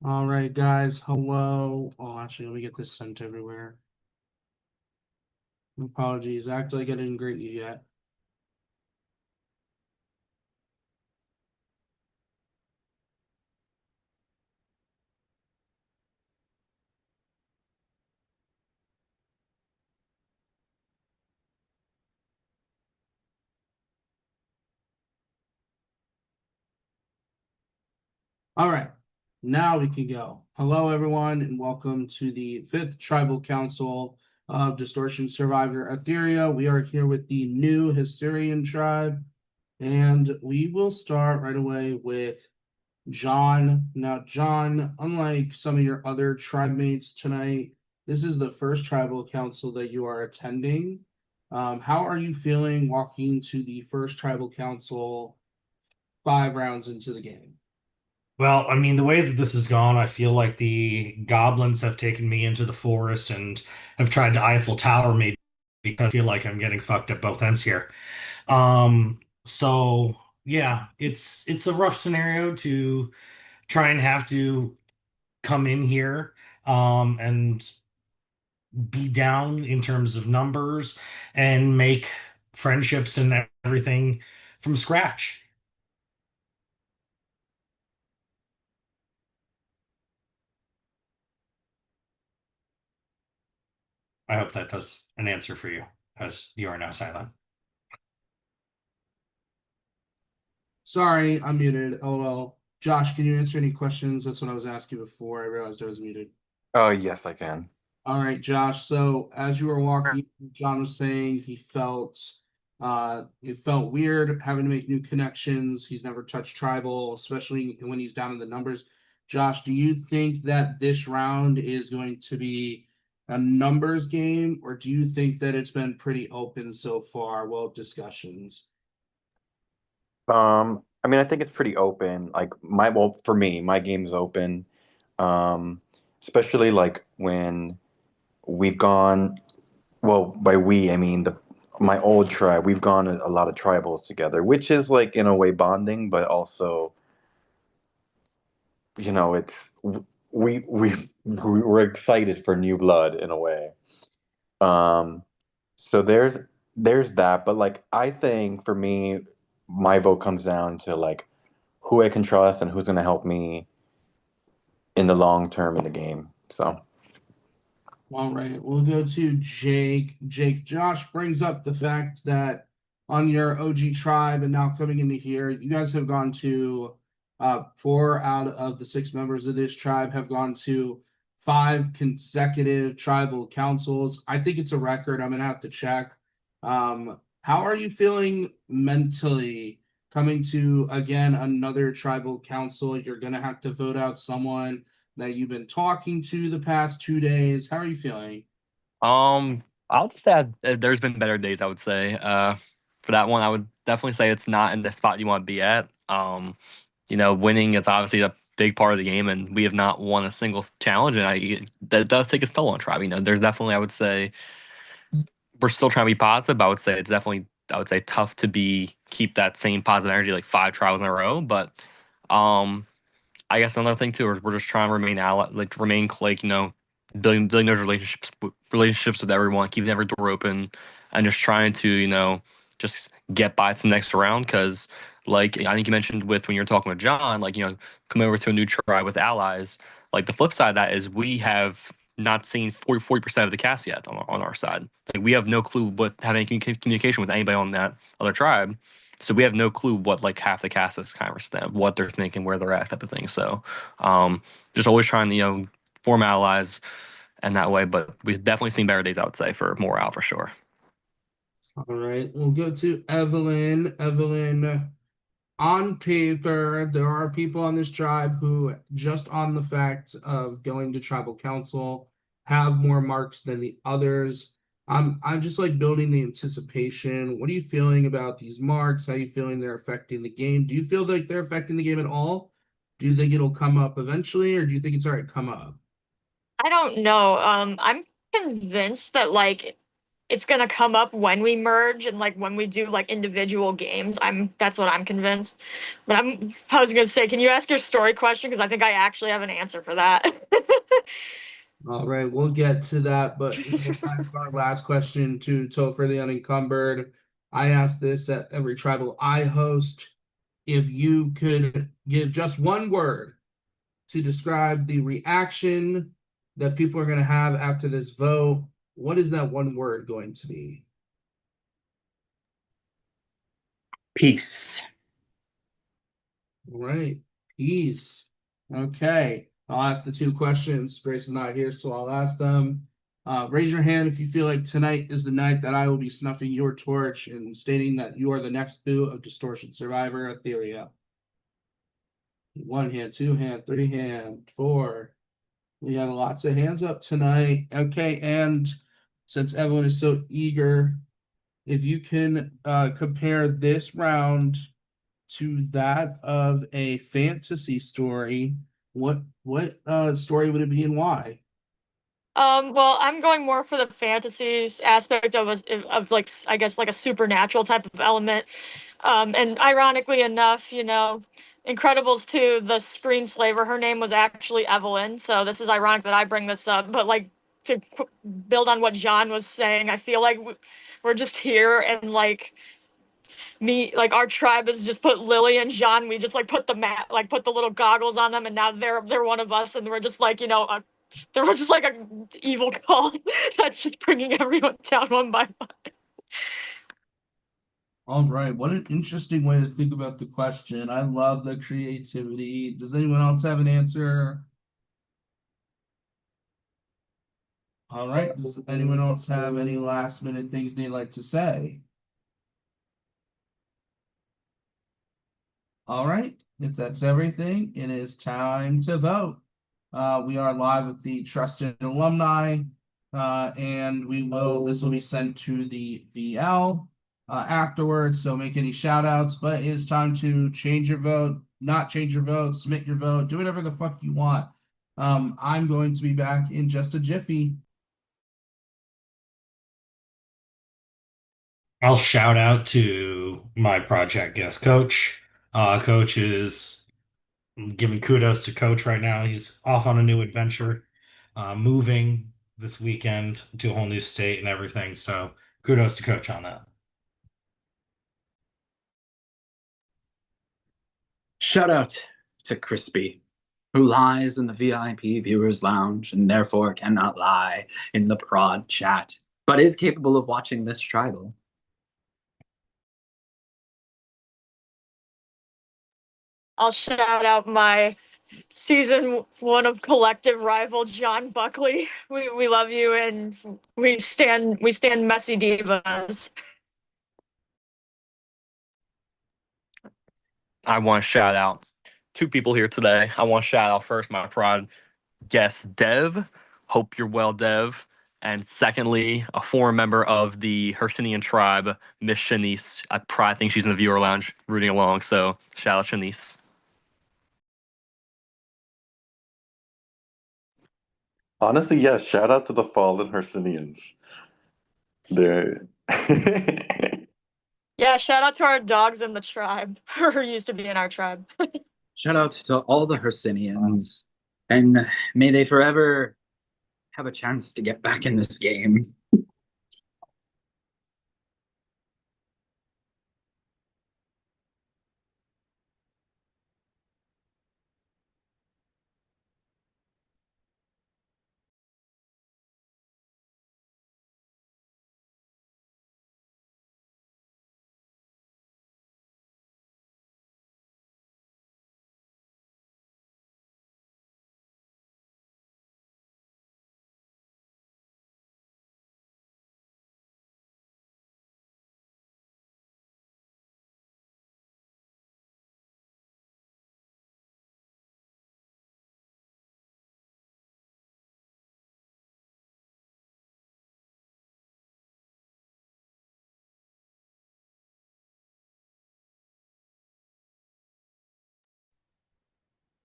All right, guys. Hello. Oh, actually, let me get this sent everywhere. Apologies. Actually, I didn't greet you yet. All right. Now we can go. Hello, everyone, and welcome to the fifth Tribal Council of Distortion Survivor Aetheria. We are here with the NuHercynian tribe, and we will start right away with John. Now, John, unlike some of your other tribe mates tonight, this is the first tribal council that you are attending. How are you feeling walking to the first tribal council 5 rounds into the game? Well, I mean, the way that this has gone, I feel like the goblins have taken me into the forest and have tried to Eiffel Tower me because I feel like I'm getting fucked at both ends here. So yeah, it's a rough scenario to try and have to come in here and be down in terms of numbers and make friendships and everything from scratch. I hope that does an answer for you, as you are now silent. Sorry, I'm muted. Oh well. Josh, can you answer any questions? That's what I was asking before. I realized I was muted. Oh, yes, I can. All right, Josh. So as you were walking, John was saying it felt weird having to make new connections. He's never touched tribal, especially when he's down in the numbers. Josh, do you think that this round is going to be a numbers game, or do you think that it's been pretty open so far? Well, discussions. I mean, I think it's pretty open. Well, for me, my game's open. Um, Especially like when we've gone, well, by we, I mean my old tribe, we've gone a lot of tribals together, which is like in a way bonding, but also, it's we're excited for new blood in a way. Um, so there's that, but like I think for me, my vote comes down to like who I can trust and who's going to help me in the long term in the game. So, All right, we'll go to Jake. Jake, Josh brings up the fact that on your OG tribe and now coming into here, you guys have gone to 4 out of the 6 members of this tribe have gone to 5 consecutive tribal councils. I think it's a record. I'm gonna have to check. How are you feeling mentally coming to again another tribal council? You're gonna have to vote out someone that you've been talking to the past 2 days. How are you feeling? I'll just say there's been better days, I would say. For that one, I would definitely say it's not in the spot you want to be at. Winning is obviously a big part of the game, and we have not won a single challenge, and that does take its toll on Tribe. There's definitely, I would say, we're still trying to be positive, but I would say it's definitely, I would say, tough to keep that same positive energy like 5 trials in a row. But um, I guess another thing too is we're just trying to remain like building those relationships with everyone, keeping every door open, and just trying to just get by to the next round. Because like I think you mentioned with when you were talking with John, like come over to a new tribe with allies. Like the flip side of that is we have not seen 40% of the cast yet on our side. Like we have no clue what having communication with anybody on that other tribe. So we have no clue what like half the cast is kind of understand what they're thinking, where they're at, type of thing. So just always trying to form allies and that way. But we've definitely seen better days, I would say, for morale for sure. All right, we'll go to Evelyn. Evelyn, on paper, there are people on this tribe who, just on the fact of going to tribal council, have more marks than the others. I'm just like building the anticipation. What are you feeling about these marks? How are you feeling they're affecting the game? Do you feel like they're affecting the game at all? Do you think it'll come up eventually, or do you think it's already come up? I don't know. I'm convinced that like it's gonna come up when we merge and like when we do like individual games. That's what I'm convinced. But I was gonna say, can you ask your story question? Because I think I actually have an answer for that. All right, we'll get to that, but time for our last question to Topher the Unencumbered. I ask this at every tribal I host. If you could give just one word to describe the reaction that people are going to have after this vote, what is that one word going to be? Peace. All right, peace. Okay, I'll ask the two questions. Grace is not here, so I'll ask them. Raise your hand if you feel like tonight is the night that I will be snuffing your torch and stating that you are the next boo of Distortion Survivor Aetheria. 1 hand, 2 hand, 3 hand, 4. We have lots of hands up tonight. Okay, and since everyone is so eager, if you can compare this round to that of a fantasy story, what story would it be and why? Well, I'm going more for the fantasies aspect of like I guess like a supernatural type of element. And ironically enough, Incredibles 2, the screenslaver, her name was actually Evelyn. So this is ironic that I bring this up, but like to build on what John was saying, I feel like we're just here and like our tribe has just put Lily and John. We just like put the put the little goggles on them, and now they're one of us, and we're just like they were just like a evil cult that's just bringing everyone down one by one. All right, what an interesting way to think about the question. I love the creativity. Does anyone else have an answer? All right, does anyone else have any last minute things they'd like to say? All right, if that's everything, it is time to vote. We are live with the Trusted Alumni, and this will be sent to the VL afterwards, so make any shout outs, but it is time to change your vote, not change your vote, submit your vote, do whatever the fuck you want. I'm going to be back in just a jiffy. I'll shout out to my project guest coach. Coach is giving kudos to Coach right now. He's off on a new adventure, moving this weekend to a whole new state and everything. So kudos to Coach on that. Shout out to Crispy, who lies in the VIP viewers lounge and therefore cannot lie in the prod chat, but is capable of watching this tribal. I'll shout out my season 1 of collective rival John Buckley. We love you and we stand messy divas. I want to shout out two people here today. I want to shout out first my prod guest Dev. Hope you're well, Dev. And secondly, a former member of the Hercynian tribe, Miss Shanice. I probably think she's in the viewer lounge rooting along. So shout out Shanice. Honestly, yes. Shout out to the fallen Hercynians. They're Yeah, shout out to our dogs in the tribe, who used to be in our tribe. Shout out to all the Hercynians, and may they forever have a chance to get back in this game.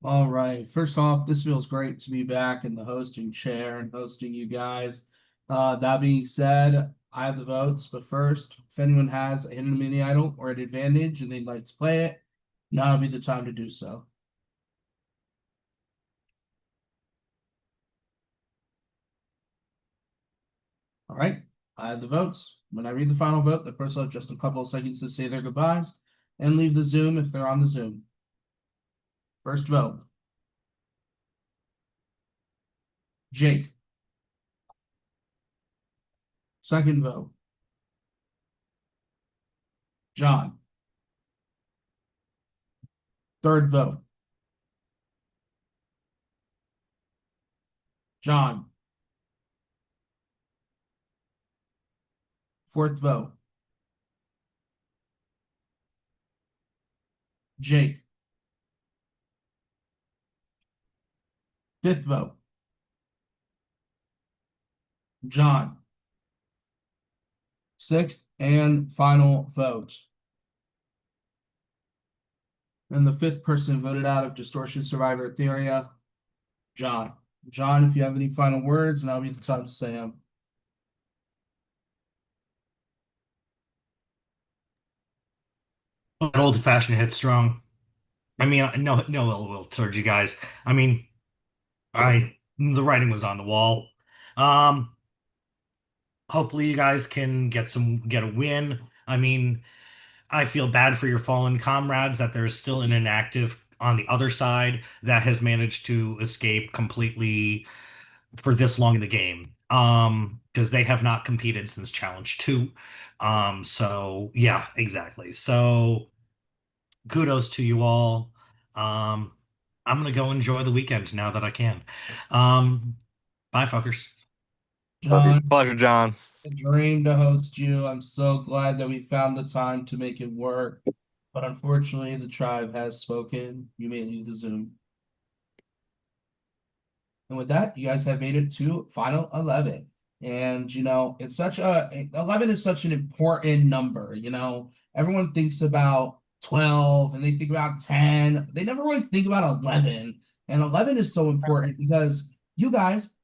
All right. First off, this feels great to be back in the hosting chair and hosting you guys. That being said, I have the votes, but first, if anyone has a hidden mini idol or an advantage and they'd like to play it, now would be the time to do so. All right, I have the votes. When I read the final vote, the person will have just a couple of seconds to say their goodbyes and leave the Zoom if they're on the Zoom. First vote. Jake. Second vote. John. Third vote. John. Fourth vote. Jake. Fifth vote. John. Sixth and final vote. And the fifth person voted out of Distortion Survivor Aetheria, John. John, if you have any final words, now would be the time to say them. That old-fashioned headstrong. I mean, no ill will towards you guys. I mean, the writing was on the wall. Hopefully you guys can get a win. I mean, I feel bad for your fallen comrades that there's still an inactive on the other side that has managed to escape completely for this long in the game. Because they have not competed since Challenge 2. So yeah, exactly. So kudos to you all. I'm gonna go enjoy the weekend now that I can. Bye, fuckers. Love you. John, Pleasure, John. a dream to host you. I'm so glad that we found the time to make it work. But unfortunately, the tribe has spoken. You may leave the Zoom. And with that, you guys have made it to final 11. And, it's 11 is such an important number. Everyone thinks about 12 and they think about 10. They never really think about 11. And 11 is so important because you guys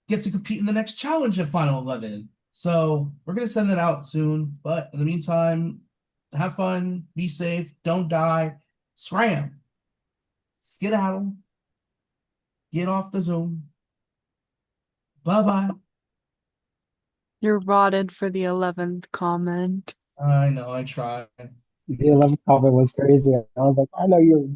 get to compete in the next challenge at final 11. So we're going to send that out soon. But in the meantime, have fun, be safe, don't die, scram, skedaddle, get off the Zoom. Bye-bye. You're rotted for the 11th comment. I know, I tried. The 11th comment was crazy. I was like, I know you're